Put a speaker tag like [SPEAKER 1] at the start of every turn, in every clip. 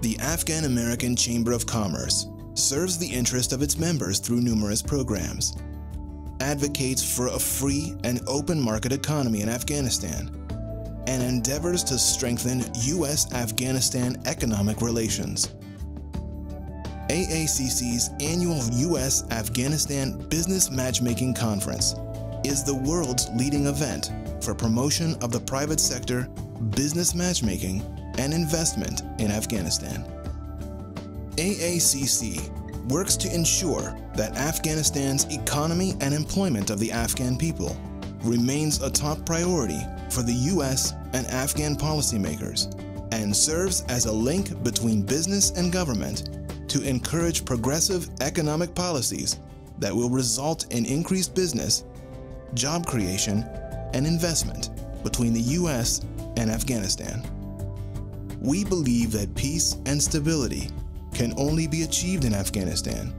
[SPEAKER 1] The Afghan-American Chamber of Commerce serves the interest of its members through numerous programs, advocates for a free and open market economy in Afghanistan, and endeavors to strengthen U.S.-Afghanistan economic relations. AACC's annual U.S.-Afghanistan Business Matchmaking Conference is the world's leading event for promotion of the private sector, business matchmaking, and investment in Afghanistan. AACC works to ensure that Afghanistan's economy and employment of the Afghan people remains a top priority for the U.S. and Afghan policymakers, and serves as a link between business and government to encourage progressive economic policies that will result in increased business, job creation, and investment between the U.S. and Afghanistan. We believe that peace and stability can only be achieved in Afghanistan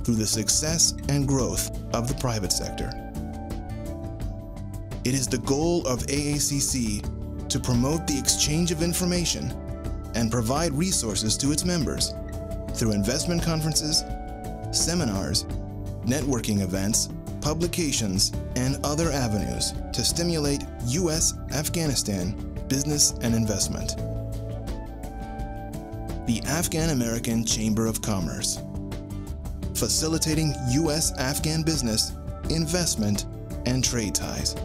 [SPEAKER 1] through the success and growth of the private sector. It is the goal of AACC to promote the exchange of information and provide resources to its members through investment conferences, seminars, networking events, publications, and other avenues to stimulate U.S.-Afghanistan business and investment. The Afghan-American Chamber of Commerce, facilitating U.S.-Afghan business, investment, and trade ties.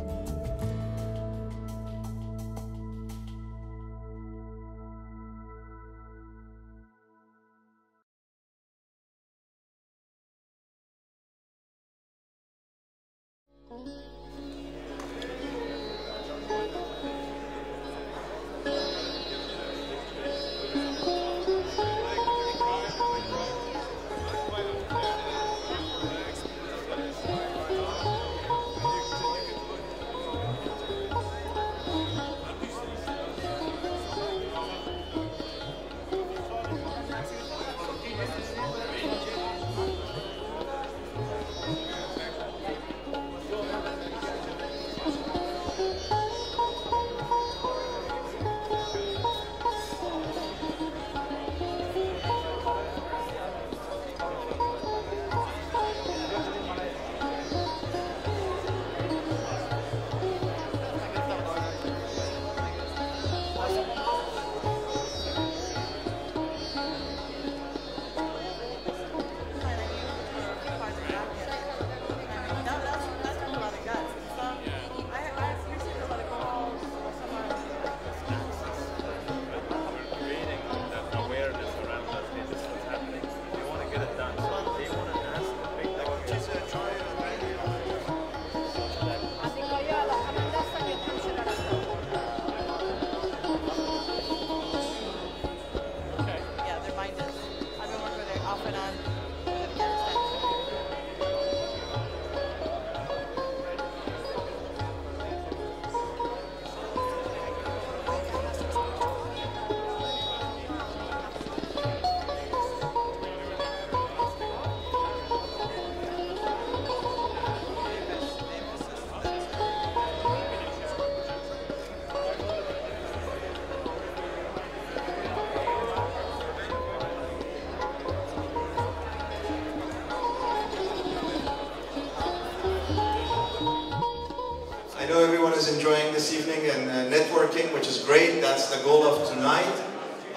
[SPEAKER 2] I know everyone is enjoying this evening and networking, which is great. That's the goal of tonight.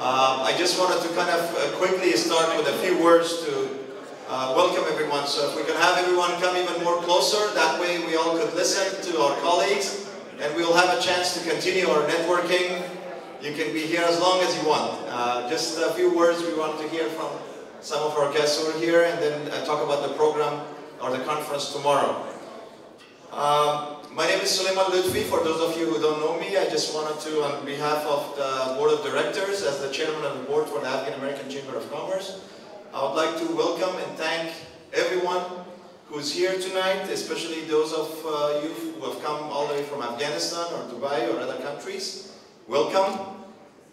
[SPEAKER 2] I just wanted to kind of quickly start with a few words to welcome everyone. So if we can have everyone come even more closer, that way we all could listen to our colleagues and we'll have a chance to continue our networking. You can be here as long as you want. Just a few words we want to hear from some of our guests over here, and then talk about the program or the conference tomorrow. My name is Suleiman Lutfi. For those of you who don't know me, I just wanted to, on behalf of the Board of Directors, as the Chairman of the Board for the Afghan-American Chamber of Commerce, I would like to welcome and thank everyone who's here tonight, especially those of you who have come all the way from Afghanistan or Dubai or other countries. Welcome.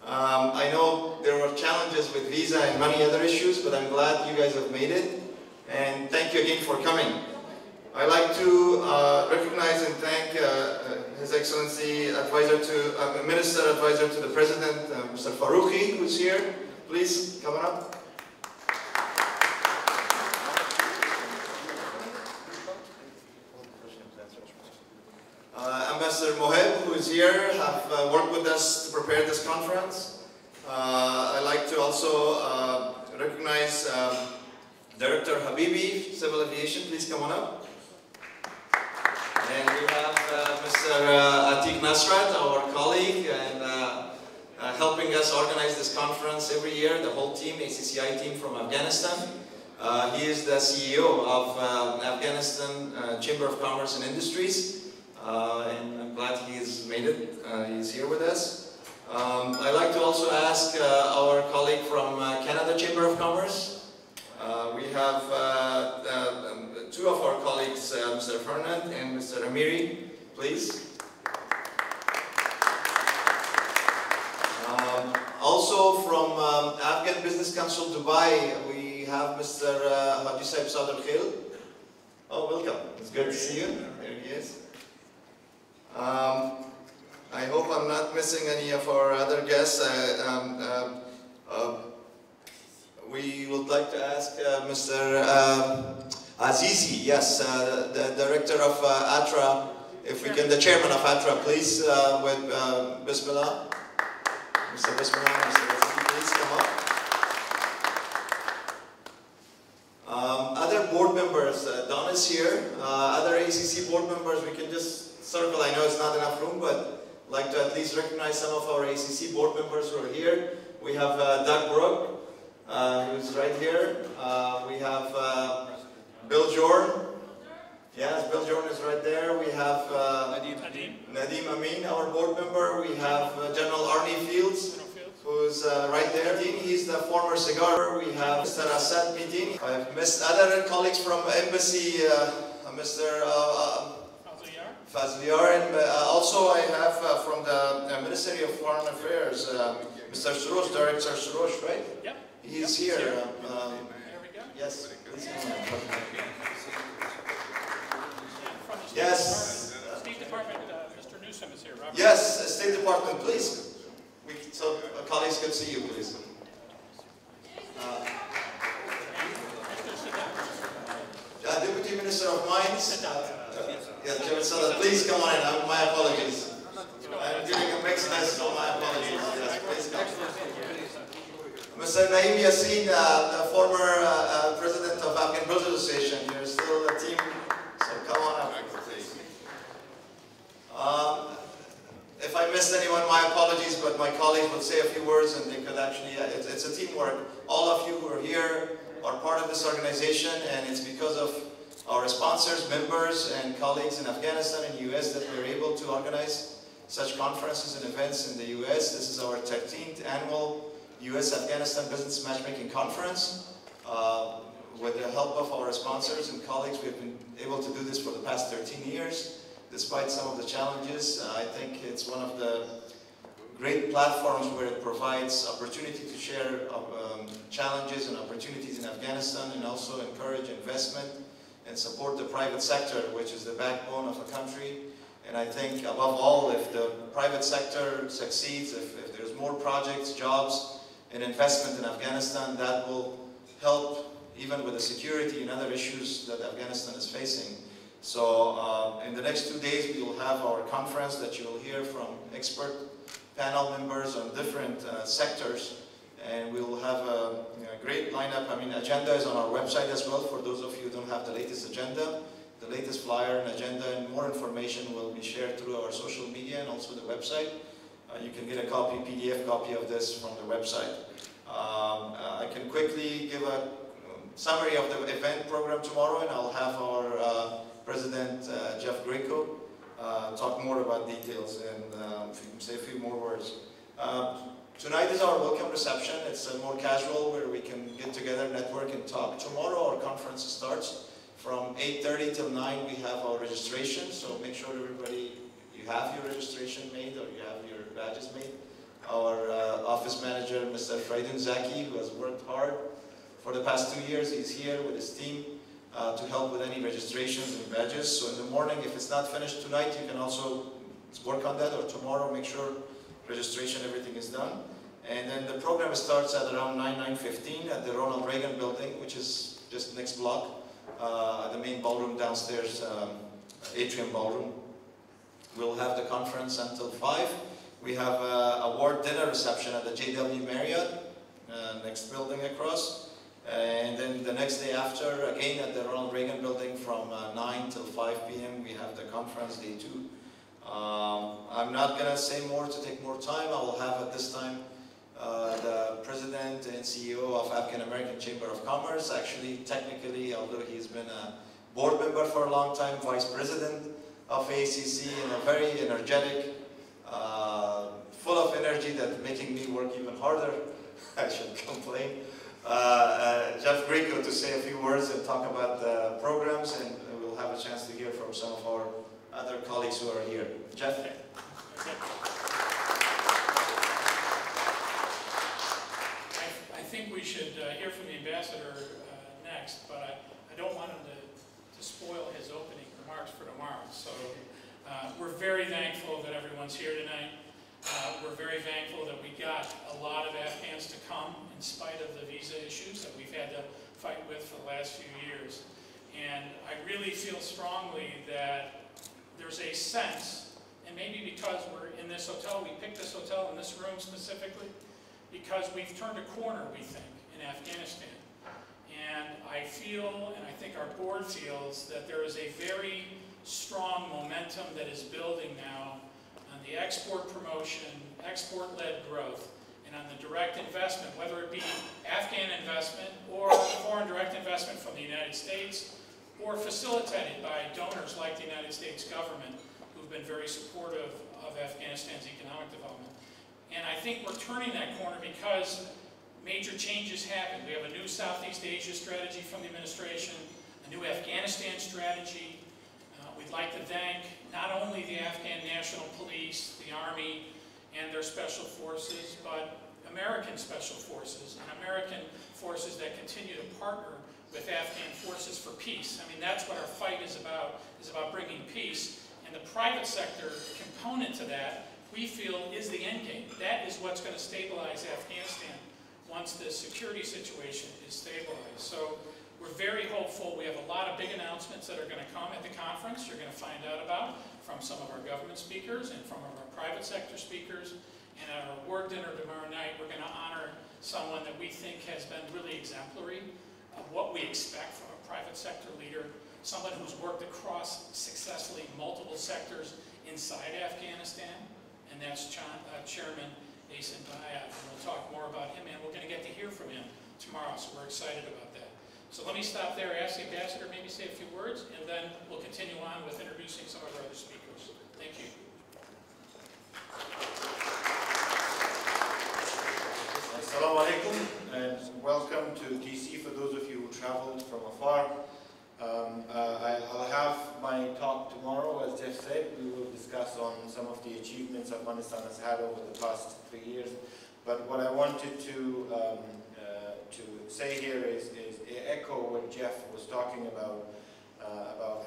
[SPEAKER 2] I know there were challenges with visa and many other issues, but I'm glad you guys have made it. And thank you again for coming. I'd like to recognize and thank His Excellency Minister Advisor to the President, Mr. Farouqi, who's here please come on up. Ambassador Moheb, who is here, have worked with us to prepare this conference. I'd like to also recognize Director Habibi, Civil Aviation. Please come on up. And we have Mr. Atiq Nasrat, our colleague, and helping us organize this conference every year, the whole team, ACCI team from Afghanistan. He is the CEO of Afghanistan Chamber of Commerce and Industries, and I'm glad he has made it. He's here with us. I'd like to also ask our colleague from Canada Chamber of Commerce. We have two of our colleagues, Mr. Fernand and Mr. Amiri, please. Also from Afghan Business Council Dubai, we have Mr. Haji Saib Sadr Khil. Oh, welcome. It's good to see you. There he is. I hope I'm not missing any of our other guests. We would like to ask Mr. Azizi, yes, the director of ATRA, if we can, the chairman of ATRA, please, with Bismillah. Mr. Bismillah, Mr. Azizi, please come up. Other board members, Don is here. Other AACC board members, we can just circle. I know it's not enough room, but I'd like to at least recognize some of our AACC board members who are here. We have Doug Brook, who's right here. We have Bill Jordan. Yes, Bill Jordan is right there. We have Nadim Amin, our board member. We have General Arnie Fields, who's right there. He's the former cigar. We have Mr. Assad Midini. I've missed other colleagues from Embassy, Mr. Fazliar, and also I have from the Ministry of Foreign Affairs, Mr. Surosh, Director Surosh, right?
[SPEAKER 3] Yep.
[SPEAKER 2] He's here.
[SPEAKER 3] There we go.
[SPEAKER 2] Yes. Please come on.
[SPEAKER 3] From the
[SPEAKER 2] Yes.
[SPEAKER 3] State Department, Mr. Newsom is here. Robert.
[SPEAKER 2] Yes, State Department, please. So colleagues can see you, please. Deputy Minister of Mines. Yes, Javid Sadat, please come on in. My apologies. I'm giving a mixed message, so my apologies. Yes, please come. Mr. Naeem Yassin, the former president of Afghan Brewers Association, you're still a team, so come on up. If I missed anyone, my apologies, but my colleagues would say a few words and they could actually, it's a teamwork. All of you who are here are part of this organization, and it's because of our sponsors, members, and colleagues in Afghanistan and US that we're able to organize such conferences and events in the US. This is our 13th annual US-Afghanistan Business Matchmaking Conference. With the help of our sponsors and colleagues, we've been able to do this for the past 13 years. Despite some of the challenges, I think it's one of the great platforms where it provides opportunity to share challenges and opportunities in Afghanistan, and also encourage investment and support the private sector, which is the backbone of a country. And I think above all, if the private sector succeeds, if there's more projects, jobs, and investment in Afghanistan, that will help even with the security and other issues that Afghanistan is facing. So in the next 2 days, we will have our conference that you will hear from expert panel members on different sectors, and we will have a great lineup. I mean, agenda is on our website as well for those of you who don't have the latest agenda. The latest flyer and agenda and more information will be shared through our social media and also the website. You can get a copy, PDF copy of this from the website. I can quickly give a summary of the event program tomorrow, and I'll have our President Jeff Greco talk more about details and say a few more words. Tonight is our welcome reception. It's more casual, where we can get together, network, and talk. Tomorrow our conference starts from 8:30 till 9. We have our registration, so make sure everybody, you have your registration made or you have your badges made. Our office manager, Mr. Freidun Zaki, who has worked hard for the past 2 years, he's here with his team to help with any registrations and badges. So in the morning, if it's not finished tonight, you can also work on that, or tomorrow make sure registration, everything is done. And then the program program starts at around 9:15 at the Ronald Reagan building, which is just next block, at the main ballroom downstairs, atrium ballroom. We'll have the conference until 5. We have an award dinner reception at the JW Marriott, next building across. And then the next day after, again at the Ronald Reagan building from 9 till 5 p.m. we have the conference, day 2. I'm not going to say more to take more time. I will have at this time the President and CEO of Afghan-American Chamber of Commerce. Actually, technically, although he's been a board member for a long time, Vice President of AACC, and a very energetic, full of energy that's making me work even harder. I should complain. Jeff Greco to say a few words and talk about the programs, and we'll have a chance to hear from some of our other colleagues who are here. Jeff?
[SPEAKER 3] Okay. I think we should hear from the ambassador next, but I don't want him to spoil his opening remarks for tomorrow. So we're very thankful that everyone's here tonight. We're very thankful that we got a lot of Afghans to come in spite of the visa issues that we've had to fight with for the last few years. And I really feel strongly that there's a sense, and maybe because we're in this hotel, we picked this hotel in this room specifically, because we've turned a corner, we think, in Afghanistan. And I feel, and I think our board feels, that there is a very strong momentum that is building now on the export promotion, export-led growth, and on the direct investment, whether it be Afghan investment or foreign direct investment from the United States, or facilitated by donors like the United States government, who've been very supportive of Afghanistan's economic development. And I think we're turning that corner because major changes happen. We have a new Southeast Asia strategy from the administration, a new Afghanistan strategy. We'd like to thank not only the Afghan National Police, the Army, and their special forces, but American special forces and American forces that continue to partner with Afghan forces for peace. I mean, that's what our fight is about bringing peace. And the private sector component to that, we feel, is the end game. That is what's going to stabilize Afghanistan once the security situation is stabilized. So we're very hopeful. We have a lot of big announcements that are going to come at the conference. You're going to find out about from some of our government speakers and from our private sector speakers. And at our award dinner tomorrow night, we're going to honor someone that we think has been really exemplary of what we expect from a private sector leader, someone who's worked across successfully multiple sectors inside Afghanistan, and that's Chairman Asin Bayat. And we'll talk more about him, and we're going to get to hear from him tomorrow, so we're excited about that. So let me stop there, ask the ambassador maybe say a few words, and then we'll continue on with introducing some of our other speakers. Thank you.
[SPEAKER 4] Assalamu alaikum, and welcome to DC for those of you who traveled from afar. I'll have my talk tomorrow, as Jeff said. We will discuss on some of the achievements Afghanistan has had over the past 3 years. But what I wanted to say here is echo what Jeff was talking about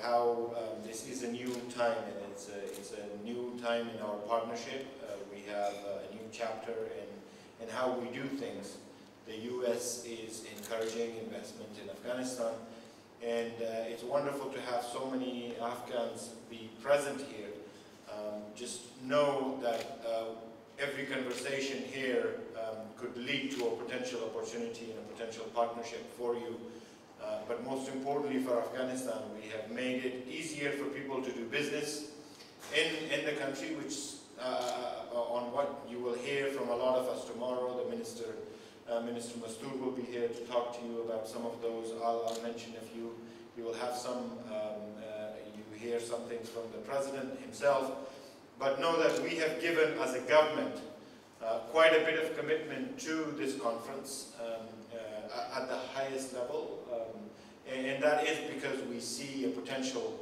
[SPEAKER 4] how this is a new time, and it's a new time in our partnership. We have a new chapter in how we do things. The U.S. is encouraging investment in Afghanistan, and it's wonderful to have so many Afghans be present here. Just know that every conversation here could lead to a potential opportunity and a potential partnership for you. But most importantly for Afghanistan, we have made it easier for people to do business in the country, which on what you will hear from a lot of us tomorrow. The Minister Mastoor will be here to talk to you about some of those. I'll mention a few. You will have some, you hear some things from the President himself. But know that we have given, as a government, quite a bit of commitment to this conference at the highest level. And that is because we see a potential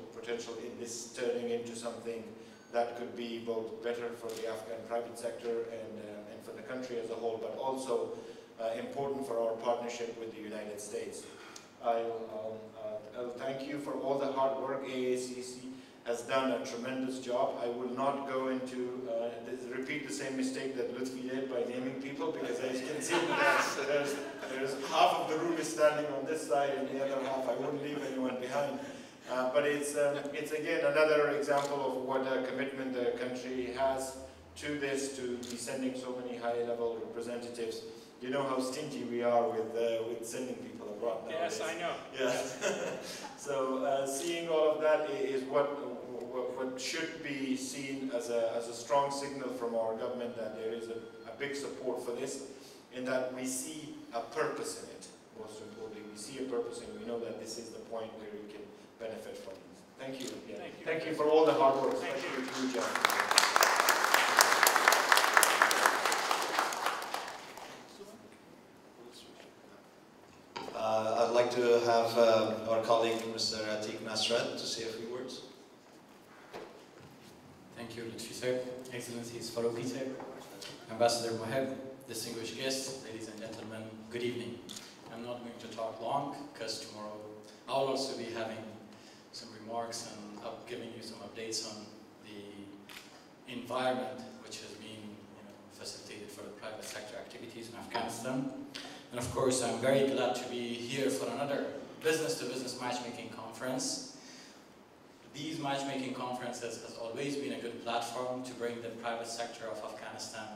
[SPEAKER 4] in this turning into something that could be both better for the Afghan private sector and for the country as a whole, but also important for our partnership with the United States. I'll thank you for all the hard work. AACC has done a tremendous job. I will not go into repeat the same mistake that Lutfi did by naming people, because as you can see, there's half of the room is standing on this side and the other half, I wouldn't leave anyone behind. But it's again another example of what a commitment the country has to this, to be sending so many high-level representatives. You know how stingy we are with sending people abroad nowadays.
[SPEAKER 3] Yes, I know.
[SPEAKER 4] Yes. So seeing all of that is what should be seen as a strong signal from our government that there is a big support for this, in that we see a purpose in it. Most importantly, we see a purpose, and we know that this is the point where we can benefit from it. Thank you. Yeah. Thank you for all the hard work, especially to you, Jeff.
[SPEAKER 2] I'd like to have our colleague, Mr. Atiq Nasrat, to say a few words.
[SPEAKER 5] Thank you, Lutfi sir, Excellencies, Farouqi sir, Ambassador Moheb, distinguished guests, ladies and gentlemen, good evening. I'm not going to talk long because tomorrow I'll also be having some remarks and giving you some updates on the environment which has been facilitated for the private sector activities in Afghanistan. And of course, I'm very glad to be here for another business-to-business matchmaking conference. These matchmaking conferences has always been a good platform to bring the private sector of Afghanistan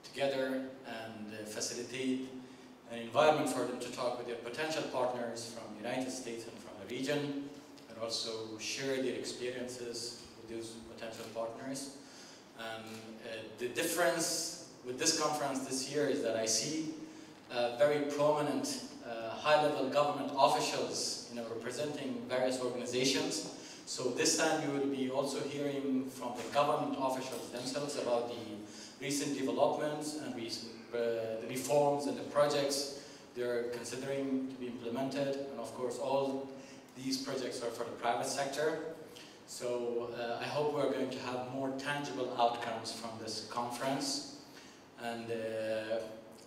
[SPEAKER 5] together and facilitate an environment for them to talk with their potential partners from the United States and from the region, and also share their experiences with those potential partners. And the difference with this conference this year is that I see very prominent high-level government officials representing various organizations. So this time you will be also hearing from the government officials themselves about the recent developments and the reforms and the projects they're considering to be implemented. And of course all these projects are for the private sector. So I hope we're going to have more tangible outcomes from this conference. And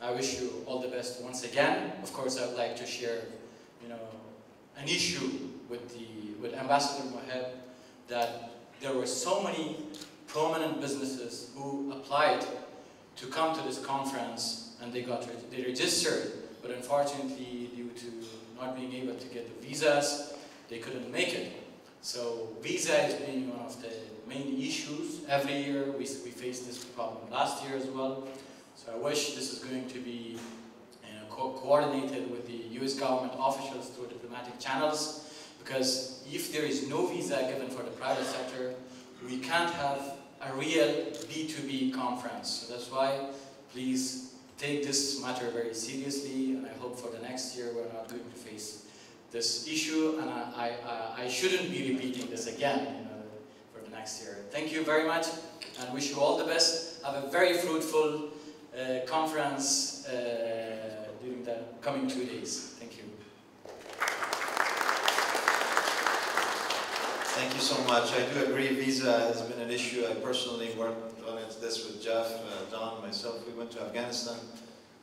[SPEAKER 5] I wish you all the best once again. Of course, I would like to share, an issue with Ambassador Moheb, that there were so many prominent businesses who applied to come to this conference, and they registered, but unfortunately, due to not being able to get the visas, they couldn't make it. So visa is being one of the main issues. Every year we face this problem. Last year as well. So I wish this is going to be coordinated with the US government officials through diplomatic channels, because if there is no visa given for the private sector, we can't have a real B2B conference. So that's why please take this matter very seriously, and I hope for the next year we're not going to face this issue, and I shouldn't be repeating this again for the next year. Thank you very much, and wish you all the best. Have a very fruitful conference during the coming 2 days. Thank you.
[SPEAKER 2] Thank you so much. I do agree visa has been an issue. I personally worked on this with Jeff, Don, myself. We went to Afghanistan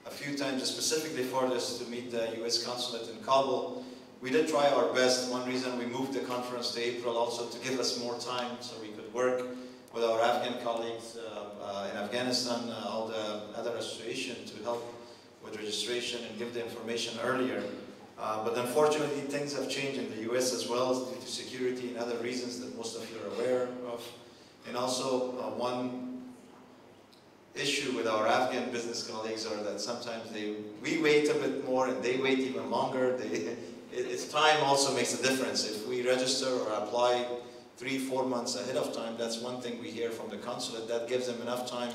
[SPEAKER 2] a few times specifically for this to meet the US consulate in Kabul. We did try our best. One reason we moved the conference to April also to give us more time so we could work with our Afghan colleagues in Afghanistan, all the other association to help with registration and give the information earlier. But unfortunately, things have changed in the US as well due to security and other reasons that most of you are aware of. And also, one issue with our Afghan business colleagues are that sometimes we wait a bit more and they wait even longer. It's time also makes a difference. If we register or apply 3-4 months ahead of time, that's one thing we hear from the consulate. That gives them enough time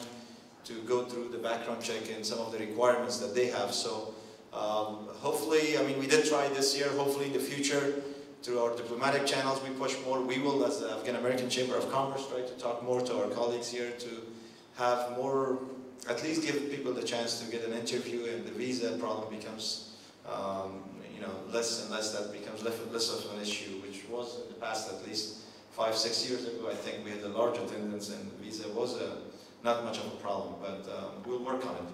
[SPEAKER 2] to go through the background check and some of the requirements that they have. So hopefully, I mean, we did try this year. Hopefully in the future, through our diplomatic channels, we push more. We will, as the Afghan-American Chamber of Commerce, try to talk more to our colleagues here to have more, at least give people the chance to get an interview, and the visa problem becomes less and less. That becomes less of an issue, which was in the past, at least 5-6 years ago. I think we had a large attendance and the visa was not much of a problem, but we'll work on it.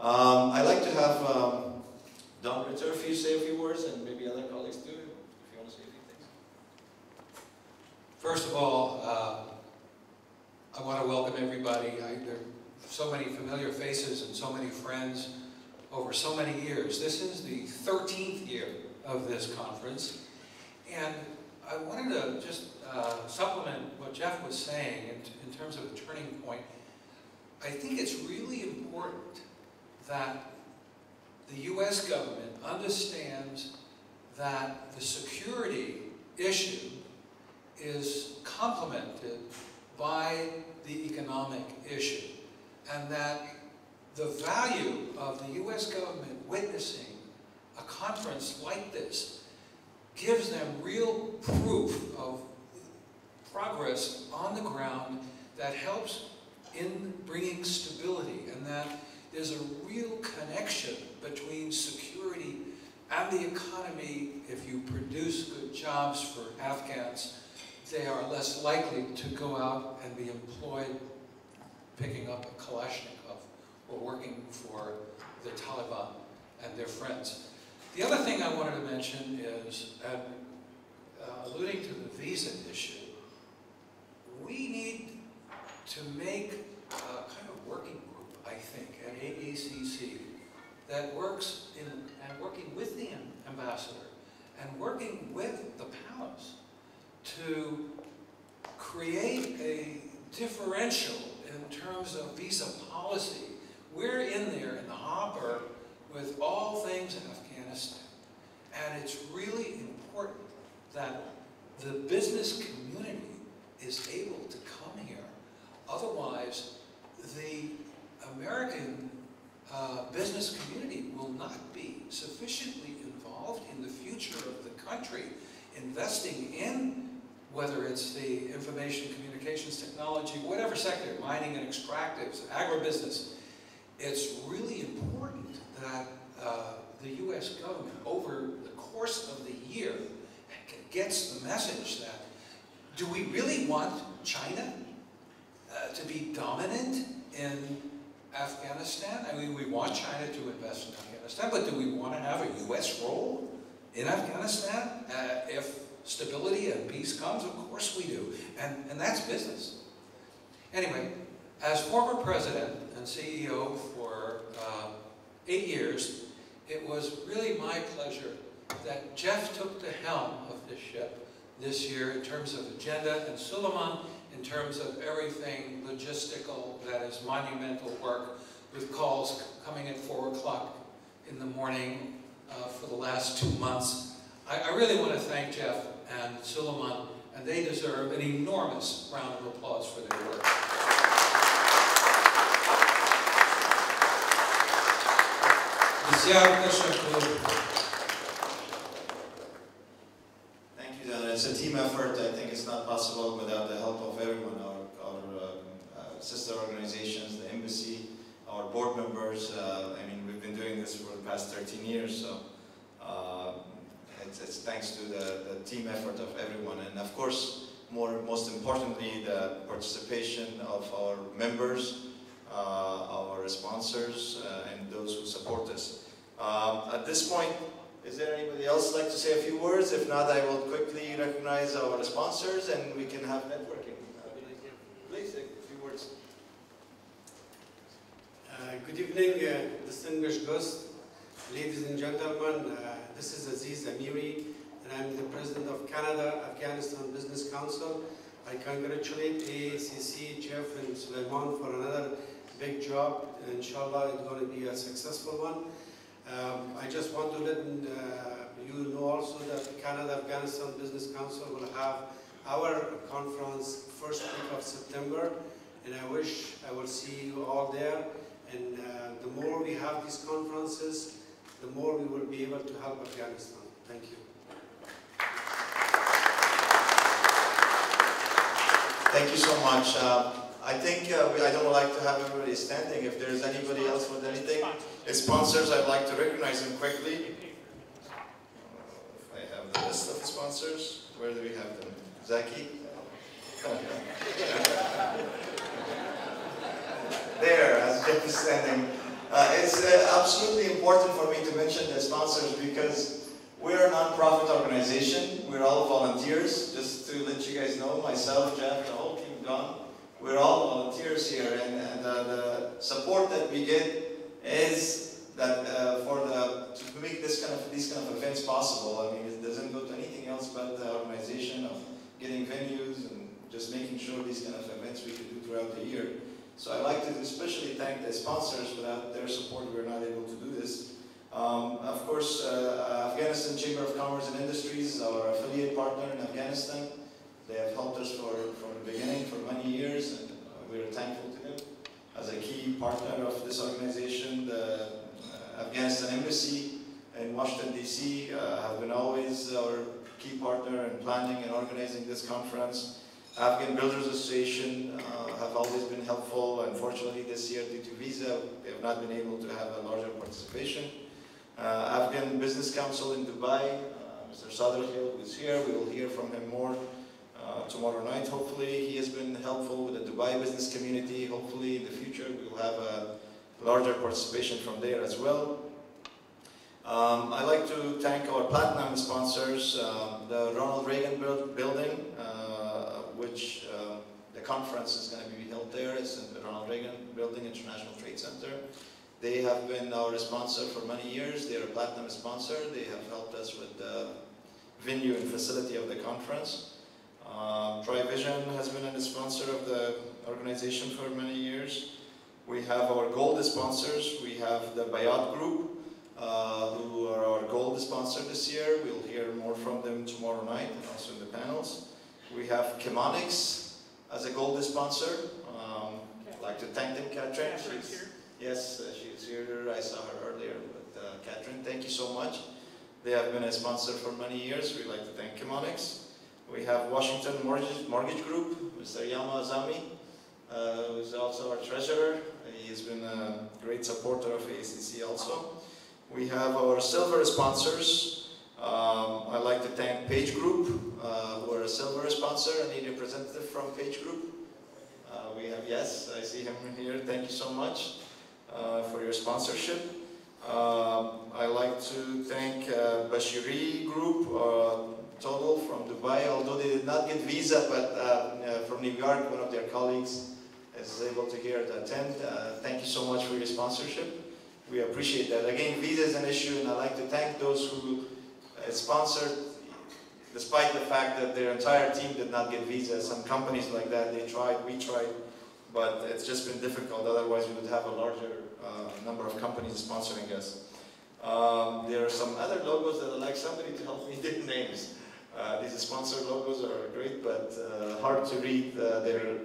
[SPEAKER 2] I'd like to have Don Ritter say a few words, and maybe other colleagues too, if you want to say a few things.
[SPEAKER 6] First of all, I want to welcome everybody. There are so many familiar faces and so many friends over so many years. This is the 13th year of this conference. And I wanted to just supplement what Jeff was saying in terms of a turning point. I think it's really important that the U.S. government understands that the security issue is complemented by the economic issue, and that the value of the U.S. government witnessing a conference like this gives them real proof of progress on the ground that helps in bringing stability, and that there's a real connection between security and the economy. If you produce good jobs for Afghans, they are less likely to go out and be employed picking up a Kalashnikov or working for the Taliban and their friends. The other thing I wanted to mention is, alluding to the visa issue, we need to make a kind of working group, I think, at AACC that works in, and working with the ambassador and working with the palace to create a differential in terms of visa policy. We're in there in the hopper with all things in Afghanistan, and it's really important that the business community is able to come here. Otherwise, the American business community will not be sufficiently involved in the future of the country, investing in, whether it's the information communications technology, whatever sector, mining and extractives, agribusiness. It's really important that the U.S. government, over the course of the year, gets the message that, do we really want China to be dominant in Afghanistan? I mean, we want China to invest in Afghanistan, but do we want to have a U.S. role in Afghanistan if stability and peace comes? Of course we do, and that's business. Anyway, as former president and CEO for 8 years, it was really my pleasure that Jeff took the helm of this ship this year in terms of agenda, and Suleiman in terms of everything logistical that is monumental work, with calls coming at 4 o'clock in the morning for the last 2 months. I really want to thank Jeff and Suleiman, and they deserve an enormous round of applause for their work.
[SPEAKER 2] Thank you, Dan. It's a team effort. I think it's not possible without the help of everyone, our sister organizations, the embassy, our board members. I mean, we've been doing this for the past 13 years, so it's thanks to the team effort of everyone. And of course, most importantly, the participation of our members, our sponsors, and those who support us. At this point, is there anybody else like to say a few words? If not, I will quickly recognize our sponsors and we can have networking. Please, a few words.
[SPEAKER 7] Good evening, distinguished guests, ladies and gentlemen. This is Aziz Amiri, and I'm the president of Canada Afghanistan Business Council. I congratulate AACC, Jeff and Suleiman for another big job. Inshallah, it's going to be a successful one. I just want to let you know also that Canada Afghanistan Business Council will have our conference first week of September, and I wish I will see you all there. And the more we have these conferences, the more we will be able to help Afghanistan. Thank you.
[SPEAKER 2] Thank you so much. I think I don't like to have everybody standing. If there's anybody else with anything, as sponsors, I'd like to recognize them quickly. If I have the list of sponsors, where do we have them? Zaki? There, as Jeff is standing. It's absolutely important for me to mention the sponsors because we're a non-profit organization. We're all volunteers. Just to let you guys know, myself, Jeff, the whole team, Don, we're all volunteers here, and the support that we get is that possible. I mean, it doesn't go to anything else but the organization of getting venues and just making sure these kind of events we can do throughout the year. So I'd like to especially thank the sponsors. Without their support, we're not able to do this. Of course, Afghanistan Chamber of Commerce and Industries, our affiliate partner in Afghanistan, they have helped us from the beginning for many years, and we're thankful to them. As a key partner of this organization, the Afghanistan Embassy in Washington, D.C. Have been always our key partner in planning and organizing this conference. Afghan Builders Association have always been helpful. Unfortunately, this year, due to visa, they have not been able to have a larger participation. Afghan Business Council in Dubai, Mr. Sadr who is here, we will hear from him more tomorrow night, hopefully. He has been helpful with the Dubai business community. Hopefully, in the future, we will have a larger participation from there as well. I'd like to thank our platinum sponsors, the Ronald Reagan building, which the conference is going to be held there. It's in the Ronald Reagan Building, International Trade Center. They have been our sponsor for many years. They're a platinum sponsor. They have helped us with the venue and facility of the conference. TriVision has been a sponsor of the organization for many years. We have our gold sponsors. We have the Bayat Group, who are our gold sponsor this year. We'll hear more from them tomorrow night and also in the panels. We have Chemonics as a gold sponsor. I'd like to thank them, Catherine. Yes, she's here. I saw her earlier. But Catherine, thank you so much. They have been a sponsor for many years. We'd like to thank Chemonics. We have Washington Mortgage Group, Mr. Yama Azami, who is also our treasurer. He has been a great supporter of AACC also. We have our silver sponsors. I'd like to thank Page Group, who are a silver sponsor. I need a representative from Page Group. We have, yes, I see him here. Thank you so much for your sponsorship. I'd like to thank Bashiri Group, Total from Dubai, although they did not get visa, but from New York, one of their colleagues is able to here to attend. Thank you so much for your sponsorship. We appreciate that. Again, visa is an issue, and I'd like to thank those who sponsored, despite the fact that their entire team did not get visa. Some companies like that, they tried, we tried, but it's just been difficult. Otherwise, we would have a larger number of companies sponsoring us. There are some other logos that I'd like somebody to help me get names. These sponsor logos are great, but hard to read. They're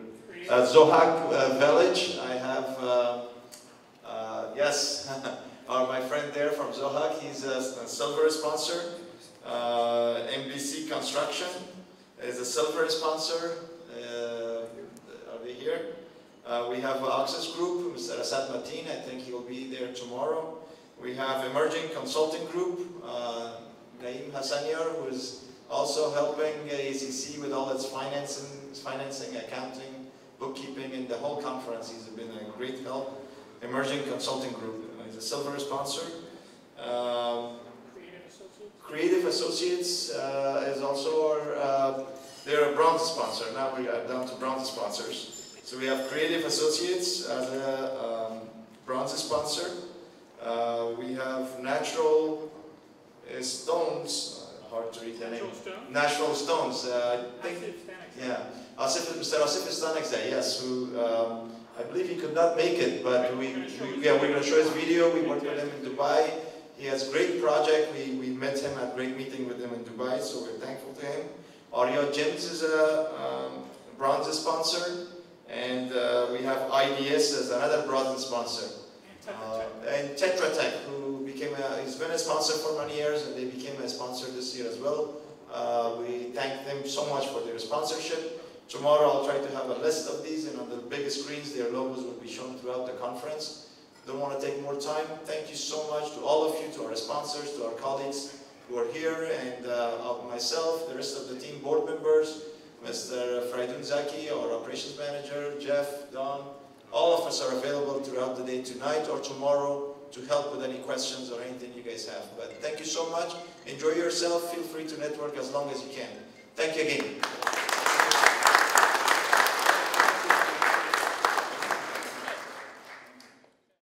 [SPEAKER 2] Zohak Village. I have, yes, my friend there from Zohak. He's a silver sponsor. MBC Construction is a silver sponsor. Are they here? We have Axis Group, Mr. Asad Mateen. I think he will be there tomorrow. We have Emerging Consulting Group, Naeem Hassaniar, who is also helping AACC with all its financing, accounting, bookkeeping, and the whole conference. He's been a great help. Emerging Consulting Group is a silver sponsor. Creative Associates is also our, they're a bronze sponsor. Now we are down to bronze sponsors. So we have Creative Associates as a bronze sponsor. We have Natural Stones, hard to read the name. Natural Stones. I think, yeah. Mr. Asif Istanekzai, yes, who I believe he could not make it, but we're going to show his video. We worked with him in Dubai. He has a great project. We met him at a great meeting with him in Dubai, so we're thankful to him. Audio Gyms is a bronze sponsor, and we have IDS as another bronze sponsor. And Tetra Tech, who he's been a sponsor for many years, and they became a sponsor this year as well. We thank them so much for their sponsorship. Tomorrow I'll try to have a list of these, and on the big screens their logos will be shown throughout the conference. Don't want to take more time. Thank you so much to all of you, to our sponsors, to our colleagues who are here, and myself, the rest of the team, board members, Mr. Fraidun Zaki, our operations manager, Jeff, Don. All of us are available throughout the day tonight or tomorrow to help with any questions or anything you guys have. But thank you so much. Enjoy yourself. Feel free to network as long as you can. Thank you again.